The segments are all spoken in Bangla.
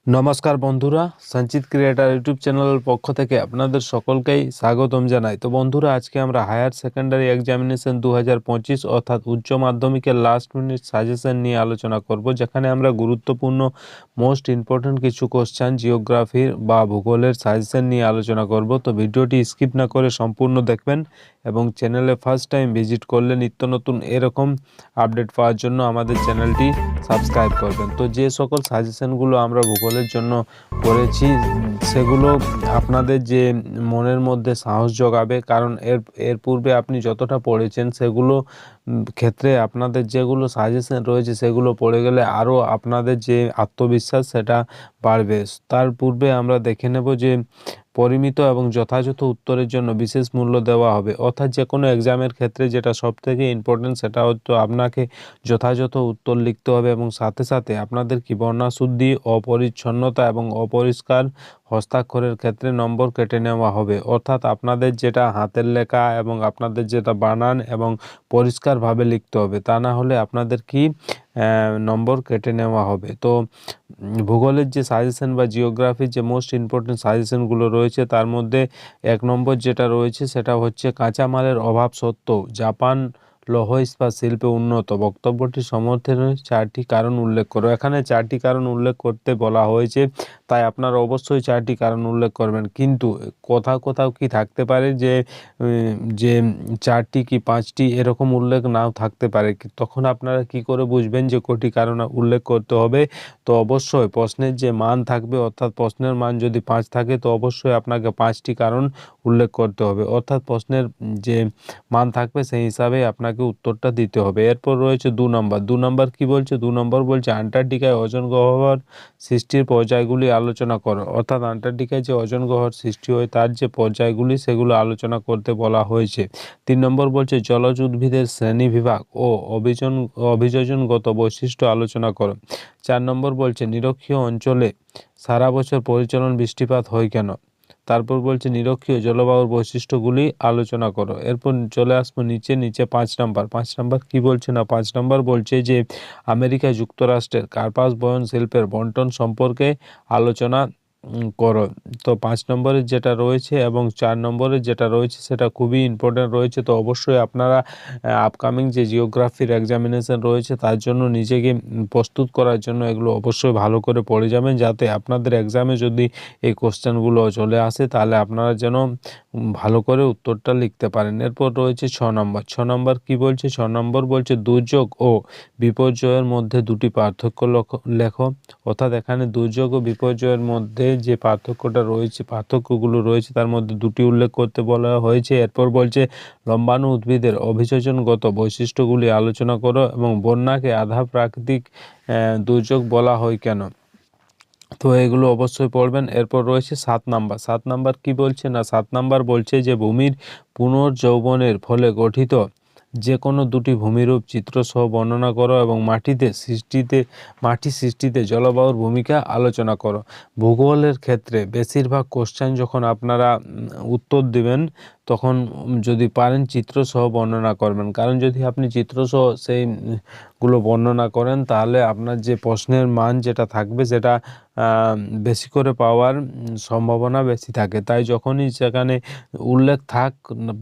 নমস্কার বন্ধুরা, সঞ্চিত ক্রিয়েটার ইউটিউব চ্যানেলের পক্ষ থেকে আপনাদের সকলকেই স্বাগতম জানাই। তো বন্ধুরা, আজকে আমরা হায়ার সেকেন্ডারি এক্সামিনেশন 2025 অর্থাৎ উচ্চ মাধ্যমিকের লাস্ট মিনিট সাজেশন নিয়ে আলোচনা করব, যেখানে আমরা গুরুত্বপূর্ণ মোস্ট ইম্পর্ট্যান্ট কিছু কোশ্চেন জিওগ্রাফির বা ভূগোলের সাজেশন নিয়ে আলোচনা করব। তো ভিডিওটি স্কিপ না করে সম্পূর্ণ দেখবেন এবং চ্যানেলে ফার্স্ট টাইম ভিজিট করলে নিত্য নতুন এরকম আপডেট পাওয়ার জন্য আমাদের চ্যানেলটি সাবস্ক্রাইব করবেন। তো যে সকল সাজেশনগুলো আমরা ভূগোলের জন্য করেছি সেগুলো আপনাদের যে মনের মধ্যে সাহস জোগাবে, কারণ এর পূর্বে আপনি যতটা পড়েছেন সেগুলো ক্ষেত্রে আপনাদের যেগুলো সাজেশন রয়েছে সেগুলো পড়ে গেলে আরও আপনাদের যে আত্মবিশ্বাস সেটা বাড়বে। তার পূর্বে আমরা দেখে নেব যে পরিমিত এবং যথাযথ উত্তরের জন্য বিশেষ মূল্য দেওয়া হবে, অর্থাৎ যে কোনো এক্সামের ক্ষেত্রে যেটা সবথেকে ইম্পর্টেন্ট সেটা হচ্ছে আপনাকে যথাযথ উত্তর লিখতে হবে এবং সাথে সাথে আপনাদের কি বর্ণশুদ্ধি, অপরিচ্ছন্নতা এবং অপরিষ্কার হস্তাক্ষরের ক্ষেত্রে নম্বর কেটে নেওয়া হবে। অর্থাৎ আপনাদের যেটা হাতের লেখা এবং আপনাদের যেটা বানান এবং পরিষ্কারভাবে লিখতে হবে, তা না হলে আপনাদের কি নম্বর কেটে নেওয়া হবে। তো ভূগোলের যে সাজেশন বা জিওগ্রাফির যে মোস্ট ইম্পর্টেন্ট সাজেশনগুলো রয়েছে তার মধ্যে 1 নম্বর যেটা রয়েছে সেটা হচ্ছে কাঁচামালের অভাব সত্ত্বেও জাপান লৌহ ইস্পাত শিল্পে উন্নত, বক্তব্যটি সমর্থনের 4টি কারণ উল্লেখ করো। এখানে 4টি কারণ উল্লেখ করতে বলা হয়েছে, তাই আপনারা অবশ্যই 4টি কারণ উল্লেখ করবেন। কিন্তু কোথাও কোথাও কি থাকতে পারে যে 4টি কি 5টি এরকম উল্লেখ নাও থাকতে পারে, তখন আপনারা কি করে বুঝবেন যে কটি কারণ উল্লেখ করতে হবে? তো অবশ্যই প্রশ্নের যে মান থাকবে, অর্থাৎ প্রশ্নের মান যদি 5 থাকে তো অবশ্যই আপনাকে 5টি কারণ উল্লেখ করতে হবে, অর্থাৎ প্রশ্নের যে মান থাকবে সেই হিসাবে আপনাকে উত্তরটা দিতে হবে। এরপর রয়েছে 2 নম্বর। 2 নম্বর কি বলছে? 2 নম্বর বলছে আন্টার্কটিকায় ওজোন গহ্বর সৃষ্টির পর্যায়গুলি আলোচনা করো। অর্থাৎ আন্টার্কটিকায় যে ওজোন গহ্বর সৃষ্টি হয় তার যে পর্যায়গুলি সেগুলো আলোচনা করতে বলা হয়েছে। 3 নম্বর বলছে জলজ উদ্ভিদের শ্রেণীবিভাগ ও অভিযোজনগত বৈশিষ্ট্য আলোচনা করো। 4 নম্বর বলছে নিরক্ষীয় অঞ্চলে সারা বছর পরিচলন বৃষ্টিপাত হয় কেন? তারপর বলছে নিরক্ষীয় জলবায়ুর বৈশিষ্ট্যগুলি আলোচনা করো। এরপর চলে আসবো নিচে 5 নাম্বার। 5 নাম্বার কি বলছে? না 5 নাম্বার বলছে যে আমেরিকা যুক্তরাষ্ট্রের কার্পাস বয়ন শিল্পের বন্টন সম্পর্কে আলোচনা করো। তো 5 নম্বরের যেটা রয়েছে এবং 4 নম্বরের যেটা রয়েছে সেটা খুবই ইম্পর্টেন্ট রয়েছে। তো অবশ্যই আপনারা আপকামিং যে জিওগ্রাফির এক্সামিনেশন রয়েছে তার জন্য নিজেকে প্রস্তুত করার জন্য এগুলো অবশ্যই ভালো করে পড়ে যাবেন, যাতে আপনাদের এক্সামে যদি এই কোশ্চেনগুলো চলে আসে তাহলে আপনারা যেন ভালো করে উত্তরটা লিখতে পারেন। এরপর রয়েছে 6 নম্বর। 6 নম্বর কি বলছে? 6 নম্বর বলছে দুর্যোগ ও বিপর্যয়ের মধ্যে দুটি পার্থক্য লেখো। অর্থাৎ এখানে দুর্যোগ ও বিপর্যয়ের মধ্যে যে পার্থক্যগুলো রয়েছে তার মধ্যে দুটি উল্লেখ করতে বলা হয়েছে। এরপর বলছে লম্বাণু উদ্ভিদের অভিযোজনগত বৈশিষ্ট্যগুলি আলোচনা করো এবং বন্যাকে আধা প্রাকৃতিক দুর্যোগ বলা হয় কেন? তো এগুলো অবশ্যই পড়বেন। এরপর রয়েছে 7 নাম্বার। 7 নাম্বার কি বলছে? না 7 নাম্বার বলছে যে ভূমির পুনর্যৌবনের ফলে গঠিত যে কোনো দুটি ভূমিরূপ চিত্রসহ বর্ণনা করো এবং মাটি সৃষ্টিতে জলবায়ুর ভূমিকা আলোচনা করো। ভূগোলের ক্ষেত্রে বেশিরভাগ কোশ্চেন যখন আপনারা উত্তর দিবেন তখন যদি পারেন চিত্রসহ বর্ণনা করবেন, কারণ যদি আপনি চিত্রসহ সেইগুলো বর্ণনা করেন তাহলে আপনার যে প্রশ্নের মান যেটা থাকবে সেটা বেশি করে পাওয়ার সম্ভাবনা বেশি থাকে। তাই যখনই সেখানে উল্লেখ থাক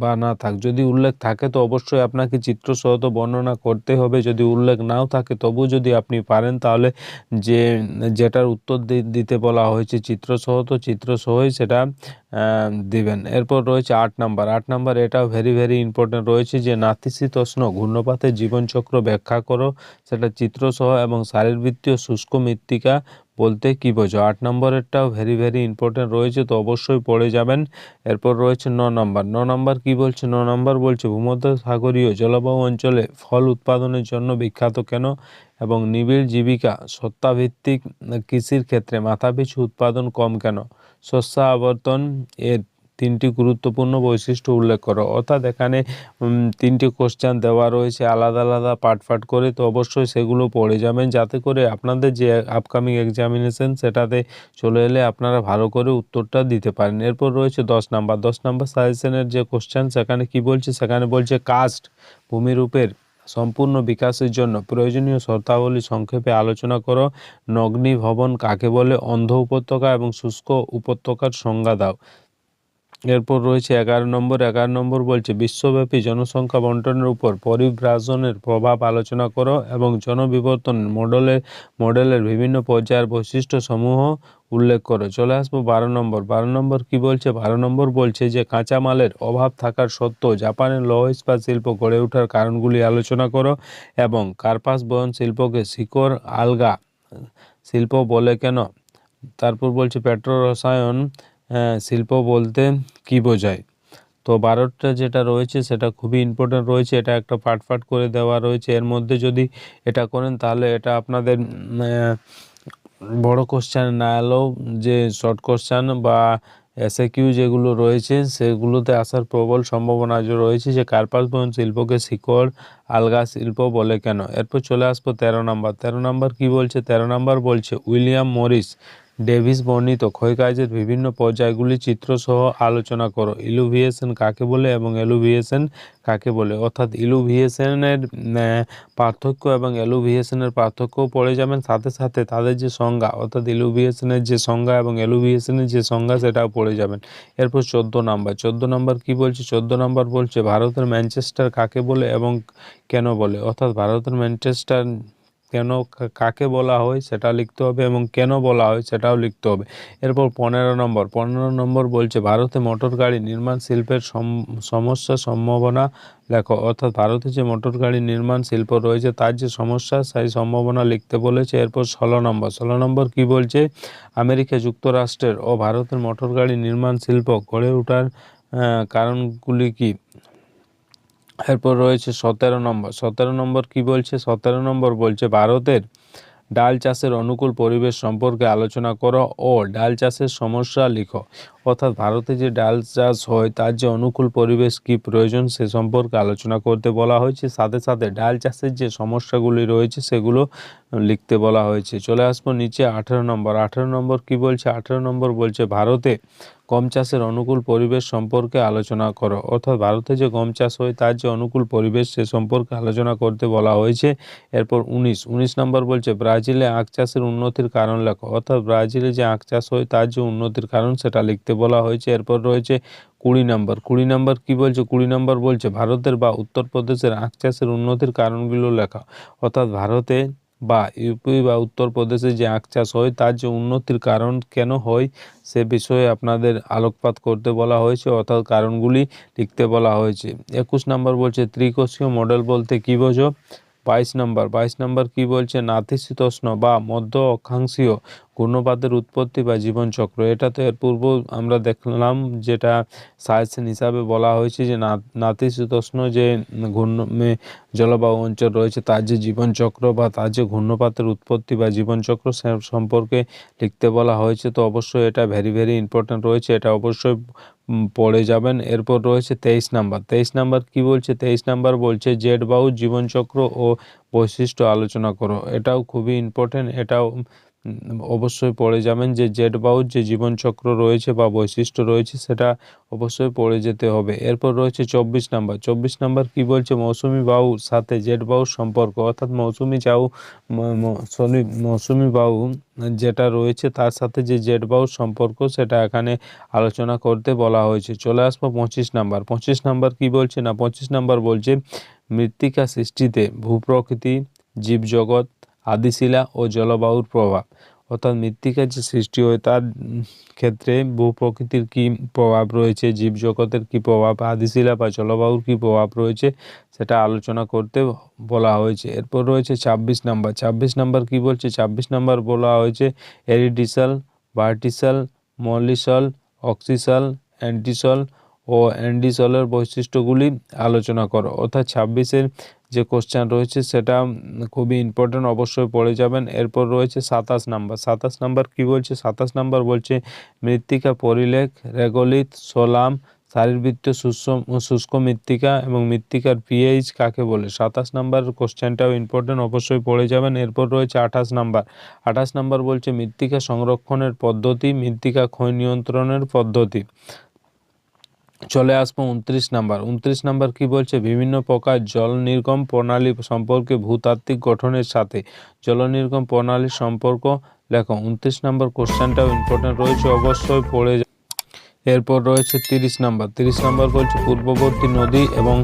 বা না থাক, যদি উল্লেখ থাকে তো অবশ্যই আপনাকে চিত্রসহ তো বর্ণনা করতে হবে। যদি উল্লেখ নাও থাকে তবু যদি আপনি পারেন তাহলে যেটার উত্তর দিতে বলা হয়েছে চিত্রসহ, তো চিত্রসহই সেটা দিবেন। এরপর রয়েছে 8 নাম্বার। 8 নাম্বার এটাও ভেরি ইম্পর্টেন্ট রয়েছে যে নাতিশীতোষ্ণ ঘূর্ণপাতের জীবনচক্র ব্যাখ্যা করো। সেটা চিত্রসহ এবং শারীরবৃত্তীয় শুষ্ক মৃত্তিকা বলতে কি বোঝো? 8 নম্বরেরটাও ভেরি ইম্পর্টেন্ট রয়েছে, তো অবশ্যই পড়ে যাবেন। এরপর রয়েছে 9 নম্বর। 9 নম্বর কি বলছে? 9 নম্বর বলছে ভূমধ্যসাগরীয় জলবায়ু অঞ্চলে ফল উৎপাদনের জন্য বিখ্যাত কেন এবং নিবিড় জীবিকা সত্তাভিত্তিক কৃষির ক্ষেত্রে মাথাপিছু উৎপাদন কম কেন? শস্য আবর্তন এর 3টি গুরুত্বপূর্ণ বৈশিষ্ট্য উল্লেখ করো। অর্থাৎ এখানে 3টি কোশ্চেন দেওয়া রয়েছে আলাদা পার্ট করে, তো অবশ্যই সেগুলো পড়ে যাবেন যাতে করে আপনাদের যে আপকামিং এক্সামিনেশন সেটাতে চলে এলে আপনারা ভালো করে উত্তরটা দিতে পারেন। এরপর রয়েছে 10 নাম্বার। 10 নাম্বার সাজেশনের যে কোশ্চেন সেখানে কি বলছে? সেখানে বলছে কাস্ট ভূমিরূপের সম্পূর্ণ বিকাশের জন্য প্রয়োজনীয় শর্তাবলী সংক্ষেপে আলোচনা করো। নগ্নী ভবন কাকে বলে? অন্ধ উপত্যকা এবং শুষ্ক উপত্যকার সংজ্ঞা দাও। এরপর রয়েছে 11 নম্বর বলছে বিশ্বব্যাপী জনসংখ্যা বন্টনের উপর পরিব্রাজনের প্রভাব আলোচনা করো এবং জনবিবর্তন মডেলের বিভিন্ন পর্যায়ের বৈশিষ্ট্য সমূহ উল্লেখ করো। চলে আসবো 12 নম্বর কি বলছে? 12 নম্বর বলছে যে কাঁচামালের অভাব থাকার সত্ত্বেও জাপানের লৌহ ইস্পাত শিল্প গড়ে ওঠার কারণগুলি আলোচনা করো এবং কার্পাস বয়ন শিল্পকে শিকড় আলগা শিল্প বলে কেন? তারপর বলছে পেট্রো রসায়ন শিল্প বলতে কি বোঝায়? তো 12টা যেটা রয়েছে সেটা খুবই ইম্পর্টেন্ট রয়েছে, এটা একটা পার্ট করে দেওয়া রয়েছে। এর মধ্যে যদি এটা করেন তাহলে এটা আপনাদের বড় কোশ্চেন না এলেও যে শর্ট কোশ্চেন বা এসএকিউ যেগুলো রয়েছে সেগুলোতে আসার প্রবল সম্ভাবনা রয়েছে। যে কার্পাস বয়ন শিল্পকে শিকড় আলগা শিল্প বলে কেন? এরপর চলে আসবো 13 নম্বর কি বলছে? 13 নম্বর বলছে উইলিয়াম মরিস ডেভিস বর্ণিত ক্ষয়কার্যের বিভিন্ন পর্যায়গুলি চিত্রসহ আলোচনা করো। ইলুভিয়েশন কাকে বলে এবং এলুভিয়েশন কাকে বলে? অর্থাৎ ইলুভিয়েশনের পার্থক্য এবং এলুভিয়েশনের পার্থক্যও পড়ে যাবেন, সাথে সাথে তাদের যে সংজ্ঞা অর্থাৎ ইলুভিয়েশনের যে সংজ্ঞা এবং এলুভিয়েশনের যে সংজ্ঞা সেটাও পড়ে যাবেন। এরপর 14 নম্বর কি বলছে? 14 নম্বর বলছে ভারতের ম্যানচেস্টার কাকে বলে এবং কেন বলে? অর্থাৎ ভারতের ম্যানচেস্টার কেন কাকে বলা হয় সেটা লিখতে হবে এবং কেন বলা হয় সেটাও লিখতে হবে। এরপর 15 নম্বর বলছে ভারতে মোটর গাড়ি নির্মাণ শিল্পের সমস্যা সম্ভাবনা লেখো। অর্থাৎ ভারতে যে মোটর গাড়ি নির্মাণ শিল্প রয়েছে তার যে সমস্যা সেই সম্ভাবনা লিখতে বলেছে। এরপর 16 নম্বর কি বলছে? আমেরিকা যুক্তরাষ্ট্রের ও ভারতের মোটর গাড়ি নির্মাণ শিল্প গড়ে ওঠার কারণগুলি কি? এরপর রয়েছে 17 নম্বর কি বলছে? 17 নম্বর বলছে ভারতের ডাল চাষের অনুকূল পরিবেশ সম্পর্কে আলোচনা করো ও ডাল চাষের সমস্যা লিখো। অর্থাৎ ভারতে যে ডাল চাষ হয় তার যে অনুকূল পরিবেশ কি প্রয়োজন সে সম্পর্কে আলোচনা করতে বলা হয়েছে, সাথে সাথে ডাল চাষের যে সমস্যাগুলি রয়েছে সেগুলো লিখতে বলা হয়েছে। চলে আসবো নিচে 18 নম্বর কি বলছে? 18 নম্বর বলছে ভারতে গম চাষের অনুকূল পরিবেশ সম্পর্কে আলোচনা করো। অর্থাৎ ভারতে যে গম চাষ হয় তার যে অনুকূল পরিবেশ সে সম্পর্কে আলোচনা করতে বলা হয়েছে। এরপর 19 নম্বর বলছে ব্রাজিলে আখ চাষের উন্নতির কারণ লেখো। অর্থাৎ ব্রাজিলে যে আখ চাষ হয় তার যে উন্নতির কারণ সেটা লিখতে বলা হয়েছে। এরপর রয়েছে 20 নম্বর কি বলছে? 20 নম্বর বলছে ভারতের বা উত্তরপ্রদেশের আখ চাষের উন্নতির কারণগুলো লেখা। অর্থাৎ ভারতে বা ইউপি বা উত্তরপ্রদেশে যে আখ চাষ হয় তার যে উন্নতির কারণ কেন হয় সে বিষয়ে আপনাদের আলোকপাত করতে বলা হয়েছে, অর্থাৎ কারণগুলি লিখতে বলা হয়েছে। 21 নম্বর বলছে ত্রিকোষীয় মডেল বলতে কি বোঝো? 22 নম্বর কি বলছে? নাতিশীতোষ্ণ বা মধ্য অক্ষাংশীয় ঘূর্ণপাতের উৎপত্তি বা জীবনচক্র। এটা তো এর পূর্ব আমরা দেখলাম যেটা সাজেশন হিসাবে বলা হয়েছে যে নাতিশীতোষ্ণ যে জলবায়ু অঞ্চল রয়েছে তার যে জীবনচক্র বা তার যে ঘূর্ণপাতের উৎপত্তি বা জীবনচক্র সে সম্পর্কে লিখতে বলা হয়েছে। তো অবশ্যই এটা ভেরি ইম্পর্ট্যান্ট রয়েছে, এটা অবশ্যই পড়ে যাবেন। এরপর রয়েছে 23 নম্বর। 23 নম্বর কি বলছে? 23 নম্বর বলছে জেট বায়ু জীবনচক্র ও বৈশিষ্ট্য আলোচনা করো। এটাও খুবই ইম্পর্টেন্ট, এটাও অবশ্যই পড়ে যাবেন যে জেট বায়ুর যে জীবনচক্র রয়েছে বা বৈশিষ্ট্য রয়েছে সেটা অবশ্যই পড়ে যেতে হবে। এরপর রয়েছে 24 নম্বর। 24 নম্বর কি বলছে? মৌসুমি বায়ুর সাথে জেট বায়ুর সম্পর্ক। অর্থাৎ মৌসুমি বায়ু যেটা রয়েছে তার সাথে যে জেট বায়ুর সম্পর্ক সেটা এখানে আলোচনা করতে বলা হয়েছে। চলে আসবো 25 নম্বর। 25 নম্বর কি বলছে? না 25 নম্বর বলছে মৃত্তিকা সৃষ্টিতে ভূপ্রকৃতি, জীবজগৎ, আদিশিলা ও জলবায়ুর প্রভাব। অর্থাৎ মৃত্তিকার যে সৃষ্টি হয় তার ক্ষেত্রে ভূপ্রকৃতির কী প্রভাব রয়েছে, জীবজগতের কী প্রভাব, আদিশিলা বা জলবায়ুর কী প্রভাব রয়েছে সেটা আলোচনা করতে বলা হয়েছে। এরপর রয়েছে 26 নম্বর। 26 নম্বর কি বলছে? 26 নম্বর বলা হয়েছে এরিডিসাল, ভার্টিসাল, মলিসল, অক্সিসাল, অ্যান্টিসল ও অ্যান্ডিসলের বৈশিষ্ট্যগুলি আলোচনা করো। অর্থাৎ 26-এর যে কোশ্চেন রয়েছে সেটা খুবই ইম্পর্টেন্ট, অবশ্যই পড়ে যাবেন। এরপর রয়েছে 27 নম্বর। 27 নম্বর কি বলছে? 27 নম্বর বলছে মৃত্তিকা পরিলেখ, রেগলিত, সোলাম, শারীরবৃত্তীয় শুষ্ক মৃত্তিকা এবং মৃত্তিকার পিএইচ কাকে বলে? 27 নম্বর কোশ্চেনটাও ইম্পর্টেন্ট, অবশ্যই পড়ে যাবেন। এরপর রয়েছে 28 নম্বর। 28 নম্বর বলছে মৃত্তিকা সংরক্ষণের পদ্ধতি, মৃত্তিকা ক্ষয় নিয়ন্ত্রণের পদ্ধতি। চলে আসবো 29 নাম্বার। 29 নাম্বার কি বলছে, বিভিন্ন প্রকার জল নির্গম প্রণালী সম্পর্কে ভূতাত্ত্বিক গঠনের সাথে জল নির্গম প্রণালীর সম্পর্ক লেখো। 29 নাম্বার কোশ্চেনটাও ইম্পর্টেন্ট রয়েছে, অবশ্যই পড়ে। এরপর রয়েছে 30 নাম্বার। 30 নাম্বার বলছে পূর্ববর্তী নদী এবং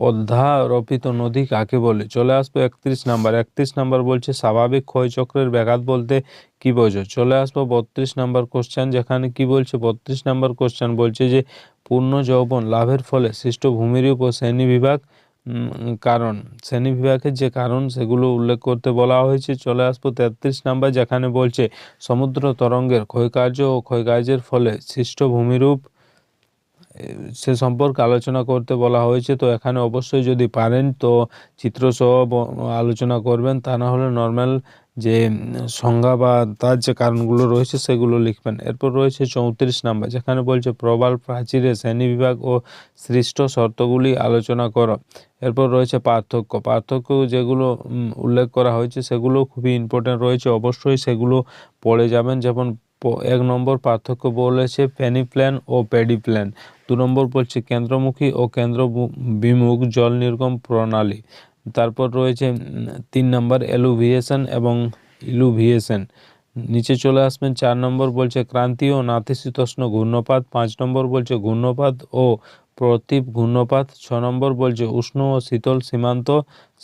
অধ্যারোপিত নদী কাকে বলে। চলে আসবো 31 নাম্বার। 31 নাম্বার বলছে স্বাভাবিক ক্ষয়চক্রের ব্যাঘাত বলতে কি বোঝো। চলে আসবো 32 নাম্বার কোশ্চেন, যেখানে কি বলছে 32 নাম্বার কোশ্চেন বলছে যে পূর্ণ যৌবন লাভের ফলে সৃষ্ট ভূমিরূপ ও শ্রেণীবিভাগ কারণ, শ্রেণীবিভাগের যে কারণ সেগুলো উল্লেখ করতে বলা হয়েছে। চলে আসবো 33 নাম্বার, যেখানে বলছে সমুদ্র তরঙ্গের ক্ষয়কার্য ও ক্ষয়কার্যের ফলে সৃষ্ট ভূমিরূপ সে সম্পর্কে আলোচনা করতে বলা হয়েছে। তো এখানে অবশ্যই যদি পারেন তো চিত্রসহ আলোচনা করবেন, তা না হলে নর্মাল যে সংজ্ঞা বা তার যে কারণগুলো রয়েছে সেগুলো লিখবেন। এরপর রয়েছে 34 নাম্বার, যেখানে বলছে প্রবাল প্রাচীরের শ্রেণীবিভাগ ও সৃষ্ট শর্তগুলি আলোচনা করো। এরপর রয়েছে পার্থক্য যেগুলো উল্লেখ করা হয়েছে সেগুলো খুবই ইম্পর্টেন্ট রয়েছে, অবশ্যই সেগুলো পড়ে যাবেন। যেমন 1 নম্বর পার্থক্য বলেছে পেনিপ্ল্যান ও পেডিপ্ল্যান। 2 নম্বর বলছে কেন্দ্রমুখী ও কেন্দ্র বিমুখ জল নির্গম প্রণালী। তারপর রয়েছে 3 নম্বর এলুভিয়েশন এবং ইলুভিয়েশন। নিচে চলে আসবেন 4 নম্বর বলছে ক্রান্তীয় নাতিশীতোষ্ণ ঘূর্ণপাত। 5 নম্বর বলছে ঘূর্ণপাত ও প্রতীপ ঘূর্ণপাত। 6 নম্বর বলছে উষ্ণ ও শীতল সীমান্ত।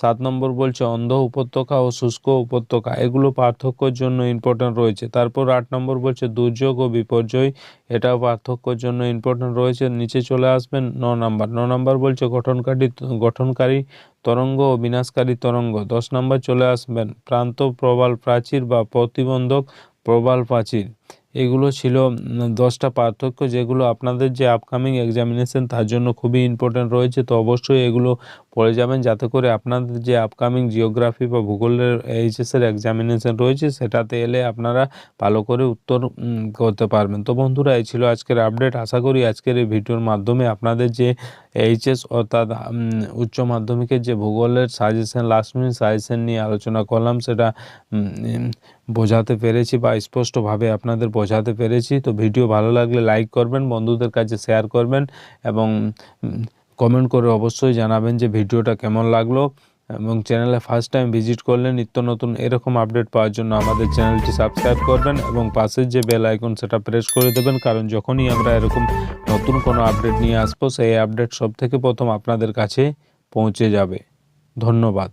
7 নম্বর বলছে অন্ধ উপত্যকা ও শুষ্ক উপত্যকা। এগুলো পার্থক্যের জন্য ইম্পর্টেন্ট রয়েছে। তারপর 8 নম্বর বলছে দুর্যোগ ও বিপর্যয়, এটাও পার্থক্যের জন্য ইম্পর্টেন্ট রয়েছে। নিচে চলে আসবেন 9 নম্বর। 9 নম্বর বলছে গঠনকারী তরঙ্গ ও বিনাশকারী তরঙ্গ। 10 নম্বর চলে আসবেন প্রান্ত প্রবাল প্রাচীর বা প্রতিবন্ধক প্রবাল প্রাচীর। এগুলো ছিল 10টা পার্থক্য, যেগুলো আপনাদের যে আপকামিং এক্সামিনেশন তার জন্য খুবই ইম্পর্টেন্ট রয়েছে। তো অবশ্যই এগুলো পড়ে যাবেন, যাতে করে আপনাদের যে আপকামিং জিওগ্রাফি বা ভূগোলের এইচএসের এক্সামিনেশন রয়েছে সেটাতে এলে আপনারা ভালো করে উত্তর করতে পারবেন। তো বন্ধুরা, এই ছিল আজকের আপডেট। আশা করি আজকের এই ভিডিওর মাধ্যমে আপনাদের যে এইচএস অর্থাৎ উচ্চ মাধ্যমিকের যে ভূগোলের সাজেশন, লাস্ট মিনিট সাজেশন নিয়ে আলোচনা করলাম, সেটা বোঝাতে পেরেছি বা স্পষ্টভাবে আপনাদের বোঝাতে পেরেছি। তো ভিডিও ভালো লাগলে লাইক করবেন, বন্ধুদের কাছে শেয়ার করবেন এবং কমেন্ট করে অবশ্যই জানাবেন যে ভিডিওটা কেমন লাগলো। এবং চ্যানেলে ফার্স্ট টাইম ভিজিট করলে নিত্য নতুন এরকম আপডেট পাওয়ার জন্য আমাদের চ্যানেলটি সাবস্ক্রাইব করবেন এবং পাশের যে বেল আইকন সেটা প্রেস করে দেবেন, কারণ যখনই আমরা এরকম নতুন কোনো আপডেট নিয়ে আসবো সেই আপডেট সবথেকে প্রথম আপনাদের কাছে পৌঁছে যাবে। ধন্যবাদ।